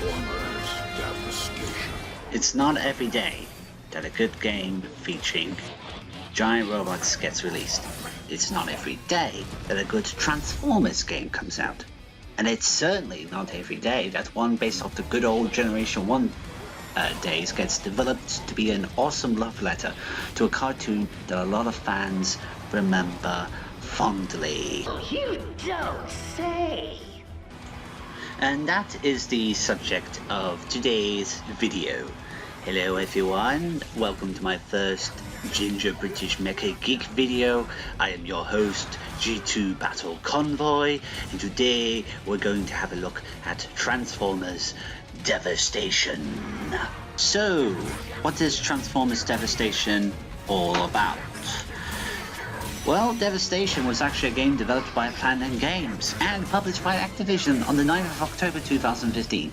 Transformers Devastation. It's not every day that a good game featuring giant robots gets released. It's not every day that a good Transformers game comes out. And it's certainly not every day that one based off the good old Generation 1 days gets developed to be an awesome love letter to a cartoon that a lot of fans remember fondly. You don't say! And that is the subject of today's video. Hello everyone, welcome to my first Ginger British Mecha Geek video. I am your host, G2 Battle Convoy, and today we're going to have a look at Transformers Devastation. So, what is Transformers Devastation all about? Well, Devastation was actually a game developed by Planet Games and published by Activision on the 9th of October 2015.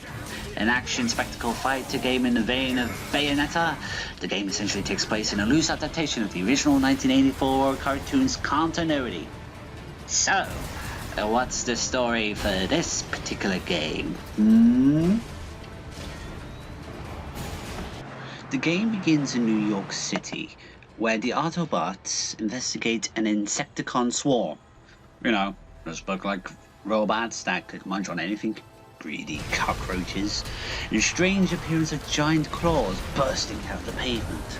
An action spectacle fighter game in the vein of Bayonetta, the game essentially takes place in a loose adaptation of the original 1984 cartoon's continuity. So, what's the story for this particular game? The game begins in New York City, where the Autobots investigate an Insecticon swarm. You know, those look like robots that could munch on anything. Greedy cockroaches, and a strange appearance of giant claws bursting out of the pavement.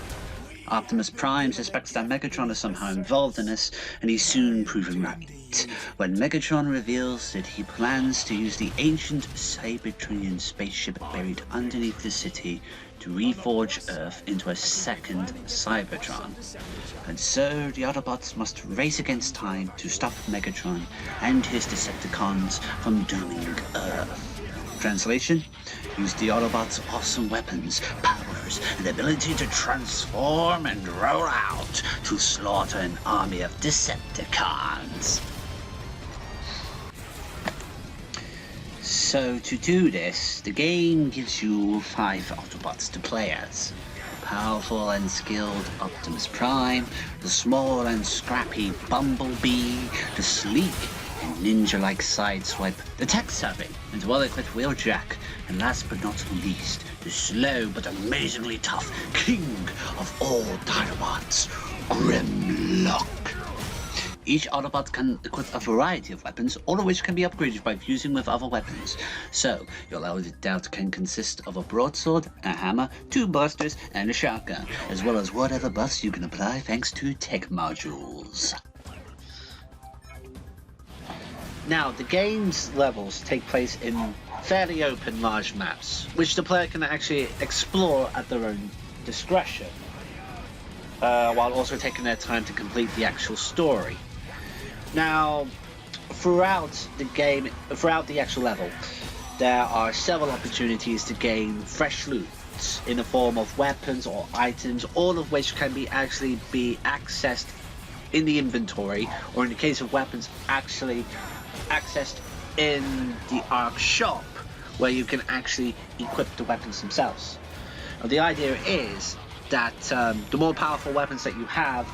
Optimus Prime suspects that Megatron is somehow involved in this, and he's soon proven right, when Megatron reveals that he plans to use the ancient Cybertronian spaceship buried underneath the city to reforge Earth into a second Cybertron. And so the Autobots must race against time to stop Megatron and his Decepticons from dooming Earth. Translation: use the Autobots' awesome weapons, powers, and ability to transform and roll out to slaughter an army of Decepticons. So to do this, the game gives you 5 Autobots to play as. The powerful and skilled Optimus Prime, the small and scrappy Bumblebee, the sleek and ninja-like Sideswipe, the tech-savvy and well-equipped Wheeljack, and last but not least, the slow but amazingly tough king of all Dinobots, Grimlock. Each Autobot can equip a variety of weapons, all of which can be upgraded by fusing with other weapons. So, your loaded out can consist of a broadsword, a hammer, 2 busters, and a shotgun, as well as whatever buffs you can apply thanks to tech modules. Now, the game's levels take place in fairly open large maps, which the player can actually explore at their own discretion, while also taking their time to complete the actual story. Now, throughout the actual level, there are several opportunities to gain fresh loot in the form of weapons or items, all of which can be accessed in the inventory, or in the case of weapons, actually accessed in the ARC shop, where you can actually equip the weapons themselves. Now, the idea is that the more powerful weapons that you have,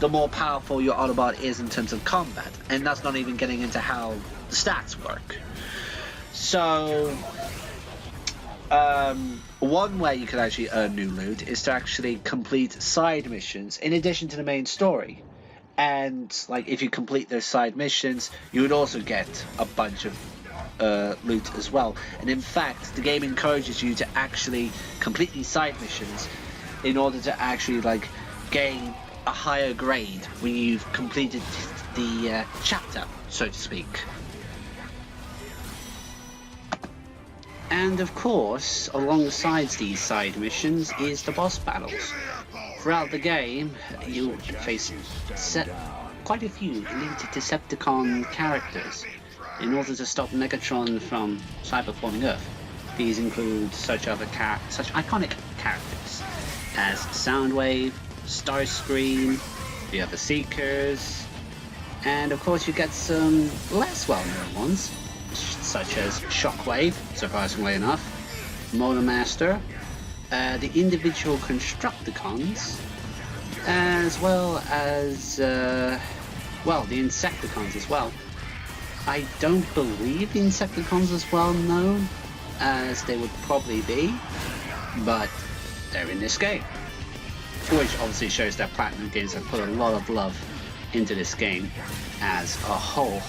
the more powerful your Autobot is in terms of combat, and that's not even getting into how the stats work. So, one way you can actually earn new loot is to actually complete side missions in addition to the main story. And like, if you complete those side missions, you would also get a bunch of loot as well. And in fact, the game encourages you to actually complete these side missions in order to actually like gain a higher grade when you've completed the chapter, so to speak. And of course, alongside these side missions is the boss battles. Throughout the game, you face quite a few elite Decepticon characters in order to stop Megatron from cyberforming Earth. These include such iconic characters as Soundwave, Starscream, the other Seekers, and of course you get some less well-known ones, such as Shockwave, surprisingly enough, Motormaster, the individual Constructicons, as well as, the Insecticons as well. I don't believe the Insecticons is well known, as they would probably be, but they're in this game. Which obviously shows that Platinum Games have put a lot of love into this game as a whole.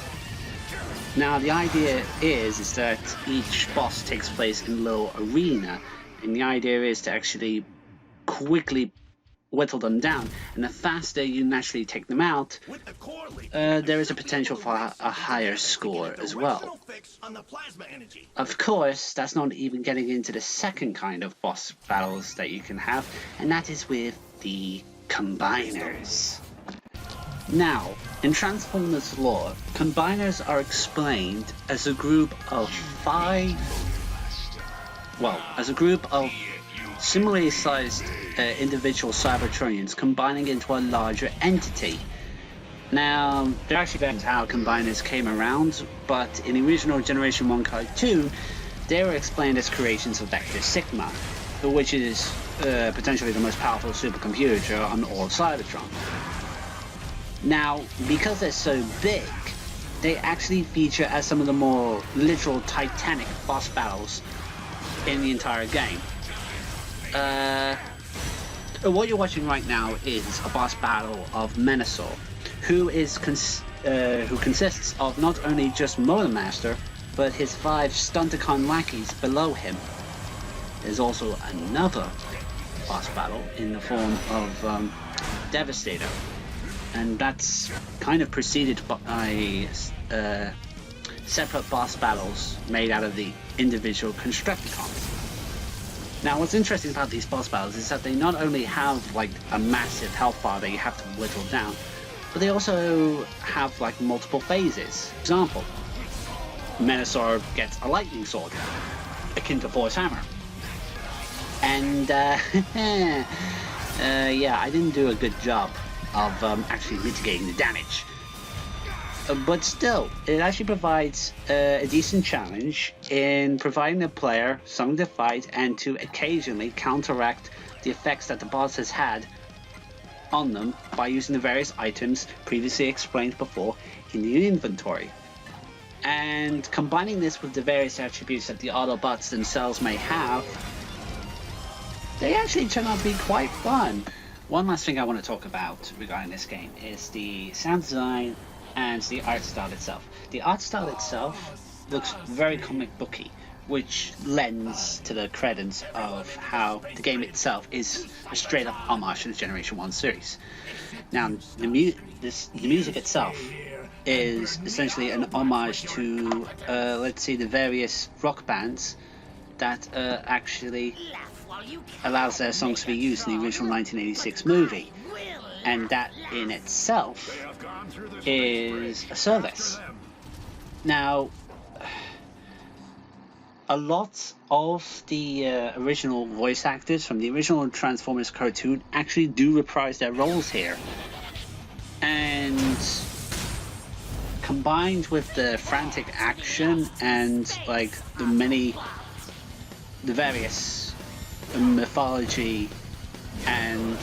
Now the idea is that each boss takes place in a little arena, and the idea is to actually quickly whittle them down, and the faster you naturally take them out, there is a potential for a higher score as well. Of course, that's not even getting into the second kind of boss battles that you can have, and that is with the Combiners. Now, in Transformers lore, Combiners are explained as a group of similarly sized individual Cybertronians combining into a larger entity. Now, there actually depends how Combiners came around, but in the original Generation 1 cartoon, they were explained as creations of Vector Sigma, which is potentially the most powerful supercomputer on all Cybertron. Now, because they're so big, they actually feature as some of the more literal titanic boss battles in the entire game. What you're watching right now is a boss battle of Menasor, who consists of not only just Motor Master, but his 5 Stunticon lackeys below him. There's also another boss battle in the form of Devastator, and that's kind of preceded by separate boss battles made out of the individual Constructicons. Now, what's interesting about these boss battles is that they not only have like a massive health bar that you have to whittle down, but they also have like multiple phases. For example, Menasor gets a lightning sword, akin to Force Hammer. And yeah, I didn't do a good job of actually mitigating the damage. But still, it actually provides a decent challenge in providing the player something to fight and to occasionally counteract the effects that the boss has had on them by using the various items previously explained before in the inventory. And combining this with the various attributes that the Autobots themselves may have, they actually turn out to be quite fun. One last thing I want to talk about regarding this game is the sound design and the art style itself. The art style itself looks very comic booky, which lends to the credence of how the game itself is a straight up homage to the Generation 1 series. Now, the music itself is essentially an homage to, the various rock bands that actually allows their songs to be used in the original 1986 movie. And that in itself is a service. Now, a lot of the original voice actors from the original Transformers cartoon actually do reprise their roles here. And combined with the frantic action and like the various mythology and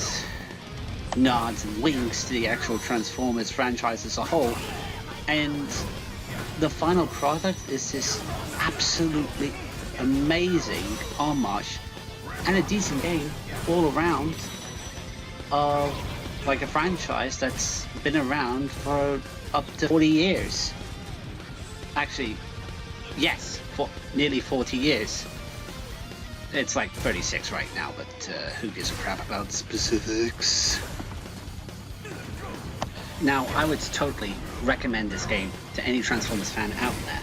nods and winks to the actual Transformers franchise as a whole, and the final product is this absolutely amazing homage and a decent game all around of like a franchise that's been around for up to 40 years. Actually, yes, for nearly 40 years. It's like 36 right now, but who gives a crap about specifics? Now, I would totally recommend this game to any Transformers fan out there.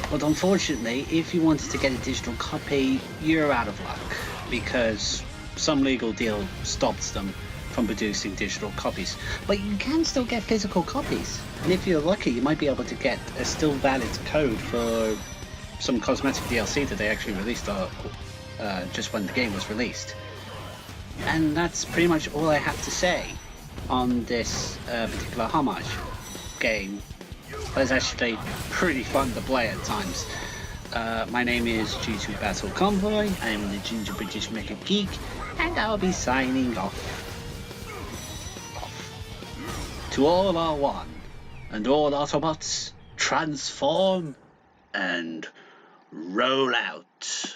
But unfortunately, if you wanted to get a digital copy, you're out of luck, because some legal deal stops them from producing digital copies. But you can still get physical copies. And if you're lucky, you might be able to get a still valid code for some cosmetic DLC that they actually released just when the game was released. And that's pretty much all I have to say on this particular homage game. But it's actually pretty fun to play at times. My name is G2 Basil Convoy. I am the Ginger British Mecha Geek, and I'll be signing off. To all R1 and all Autobots, transform and roll out.